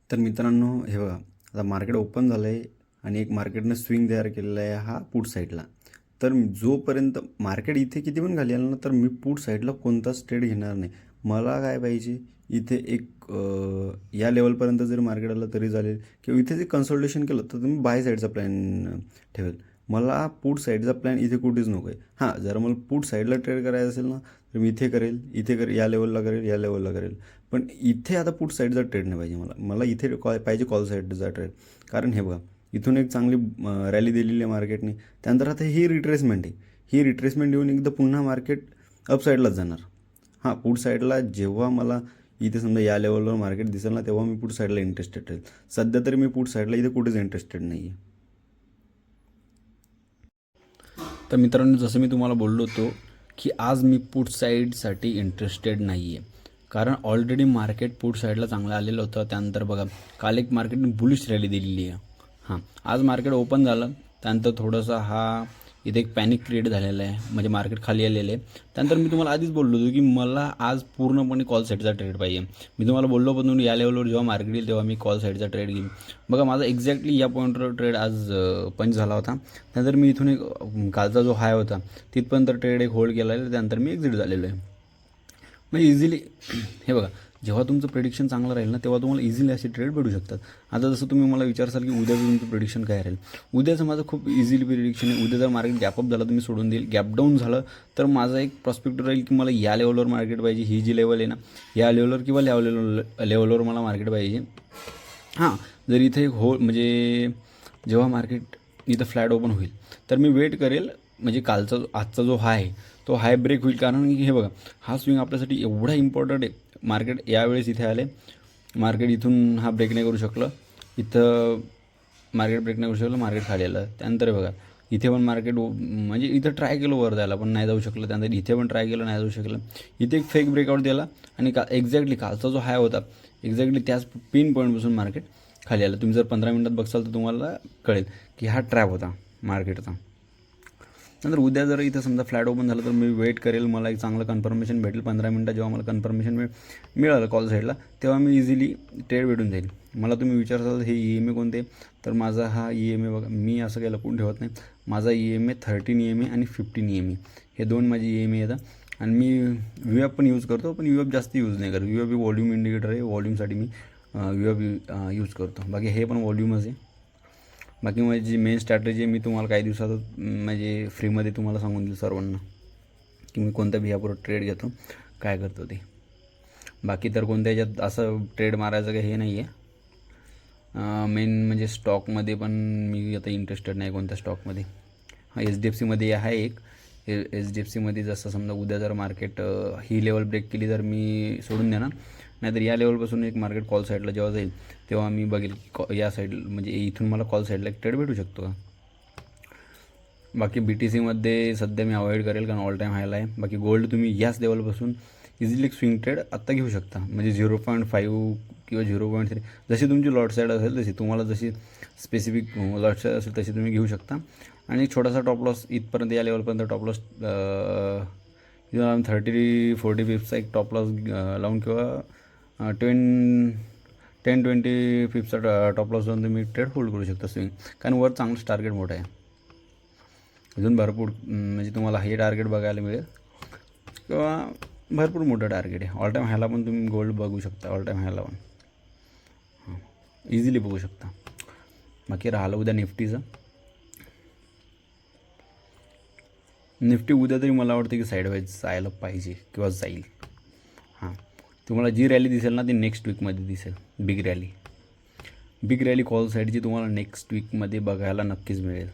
तर मित्रांनो, हे बघा, आता मार्केट ओपन झालं आहे आणि एक मार्केटनं स्विंग तयार केलेला आहे हा पुट साईडला. तर जोपर्यंत मार्केट इथे किती पण खाली आलं ना, तर मी पुट साईडला कोणताच ट्रेड घेणार नाही. मला काय पाहिजे, इथे एक या लेवलपर्यंत जरी मार्केट आलं तरी चालेल, किंवा इथे जे कन्सल्टेशन केलं तर तुम्ही बाय साईडचा प्लॅन ठेवेल. मला पुट साईडचा प्लॅन इथे कुठेच नको आहे. हां, जर मला पुट साईडला ट्रेड करायचं असेल ना, तर मी इथे करेल, इथे या लेवलला करेल, या लेवलला करेल. पण इथे आता पुट साईडचा ट्रेड नाही पाहिजे मला. मला इथे पाहिजे कॉल साईडचा ट्रेड. कारण हे बघा, इथून एक चांगली रॅली दिलेली आहे मार्केटने. त्यानंतर आता ही रिट्रेसमेंट आहे. ही रिट्रेसमेंट येऊन एकदा पुन्हा मार्केट अप साईडलाच जाणार. हां, पुट साईडला जेव्हा मला इथे समजा या लेवलवर मार्केट दिसेल ना, तेव्हा मी पुट साईडला इंटरेस्टेड राहील. सध्या तरी मी पुट साईडला इथे कुठेच इंटरेस्टेड नाही आहे. तर मित्रांनो, जसं मी तुम्हाला बोललो होतो की आज मी पुट साईडसाठी इंटरेस्टेड नाही आहे, कारण ऑलरेडी मार्केट पुट साईडला चांगलं आलेलं होतं. त्यानंतर बघा, काल एक मार्केटने बुलिश रॅली दिलेली आहे. हां, आज मार्केट ओपन झालं, त्यानंतर थोडंसं इथे एक पॅनिक क्रिएट झालेलं आहे, म्हणजे मार्केट खाली आलेलं आहे. त्यानंतर मी तुम्हाला आधीच बोललो होतो की मला आज पूर्णपणे कॉल साईडचा ट्रेड पाहिजे. मी तुम्हाला बोललो पण या लेवलवर जेव्हा मार्केट येईल तेव्हा मी कॉल साईडचा ट्रेड घेईन. बघा, माझा एक्झॅक्टली या पॉईंटवर ट्रेड आज पंच झाला होता. त्यानंतर मी इथून एक कालचा जो हाय होता तिथपर्यंत ट्रेड एक होल्ड केला आहे. त्यानंतर मी एक्झिट झालेलो आहे. म्हणजे इझिली हे बघा, जेव्हा तुमचं प्रेडिक्शन चांगलं राहील ना, तेव्हा तुम्हाला इझिली असे ट्रेड भेटू शकतात. आता जसं तुम्ही मला विचारसाल की उद्याचं तुमचं प्रेडिक्शन काय राहील. उद्याचं माझं खूप इझिली प्रेडिक्शन आहे. उद्या जर मार्केट गॅपअप झालं तर मी सोडून देईल. गॅप डाऊन झालं तर माझा एक प्रॉस्पेक्ट राहील की मला या लेवलवर मार्केट पाहिजे. ही जी लेवल आहे ना, या लेवलवर किंवा लेवलवर मला मार्केट पाहिजे. हां, जर इथे एक म्हणजे जेव्हा मार्केट इथं फ्लॅट ओपन होईल तर मी वेट करेल. म्हणजे आजचा जो हाय आहे तो हाय ब्रेक होईल. कारण की हे बघा, हा स्विंग आपल्यासाठी एवढा इम्पॉर्टंट आहे. मार्केट यावेळेस इथे आले, मार्केट इथून हा ब्रेक नाही करू शकलं. इथं मार्केट ब्रेक नाही करू शकलं, मार्केट खाली आलं. त्यानंतर बघा, इथे पण मार्केट म्हणजे इथं ट्राय केलं वर जायला पण नाही जाऊ शकलं. त्यानंतर इथे पण ट्राय केलं, नाही जाऊ शकलं. इथे एक फेक ब्रेकआउट दिला आणि एक्झॅक्टली कालचा जो हाय होता एक्झॅक्टली त्याच पिन पॉईंटपासून मार्केट खाली आलं. तुम्ही जर 15 मिनटात बघसाल तर तुम्हाला कळेल की हा ट्रॅप होता मार्केटचा. नंतर उद्या जर इथं समजा फ्लॅट ओपन झालं तर मी वेट करेल. मला एक चांगलं कन्फर्मेशन भेटेल. 15 मिनटात जेव्हा मला कन्फर्मेशन मिळालं कॉल साईडला, तेव्हा मी इझिली ट्रेड भेटून जाईल. मला तुम्ही विचारसाल हे EMA कोणते, तर माझा हा EMA बघा, मी असं काही लपून ठेवत नाही. माझा EMA 13 EMA आणि 15 EMA हे दोन माझे EMA येतात. आणि मी VWAP पण यूज करतो, पण VWAP जास्त यूज नाही करत. VWAP व्हॉल्यूम इंडिकेटर आहे. व्हॉल्यूमसाठी मी VWAP यूज करतो. बाकी हे पण व्हॉल्यूमच आहे. बाकी माझी जी मेन स्ट्रॅटेजी आहे मी तुम्हाला काही दिवसात म्हणजे फ्रीमध्ये तुम्हाला सांगून देईल सर्वांना की मी कोणत्या बिहापुर ट्रेड घेतो, काय करतो ते. बाकी तर कोणत्या ह्याच्यात असं ट्रेड मारायचं काही हे नाही आहे. मेन म्हणजे स्टॉकमध्ये पण मी आता इंटरेस्टेड नाही कोणत्या स्टॉकमध्ये. हां, HDFCमध्ये आहे एक. HDFCमध्ये जसं समजा उद्या जर मार्केट ही लेवल ब्रेक केली तर मी सोडून देणार. नाहीतर या लेवलपासून एक मार्केट कॉल साईडला जेव्हा जाईल तेव्हा मी बघेल की या साईड म्हणजे इथून मला कॉल साईडला एक ट्रेड भेटू शकतो का. बाकी BTCमध्ये सध्या मी अवॉइड करेल कारण ऑल टाईम हायला आहे. बाकी गोल्ड तुम्ही याच लेवलपासून इझिली स्विंग ट्रेड आत्ता घेऊ शकता. म्हणजे 0.5 किंवा 0.3 जशी तुमची लॉट साईड असेल तशी, तुम्हाला जशी स्पेसिफिक लॉट साईड असेल तशी तुम्ही घेऊ शकता. आणि छोटासा टॉप लॉस इथपर्यंत या लेवलपर्यंत टॉप लॉस 30-40 पिप्सचा एक टॉप लॉस लावून किंवा 10-20 पिप्सचा टॉप लॉस लावून तुम्ही ट्रेड होल्ड करू शकता स्विंग. कारण वर चांगलंच टार्गेट मोठं आहे. अजून भरपूर म्हणजे तुम्हाला हे टार्गेट बघायला मिळेल किंवा भरपूर मोठं टार्गेट आहे. ऑल टाईम हायला पण तुम्ही गोल्ड बघू शकता. ऑल टाईम हायला पण इझिली बघू शकता. बाकी राहिलं उद्या निफ्टीचं. निफ्टी उद्या तरी मला वाटतं की साईडवाईज जायला पाहिजे किंवा जाईल. हां, तुम्हाला जी रॅली दिसेल ना ती नेक्स्ट वीकमध्ये दिसेल. बिग रॅली कॉल साईडची तुम्हाला नेक्स्ट वीकमध्ये बघायला नक्कीच मिळेल.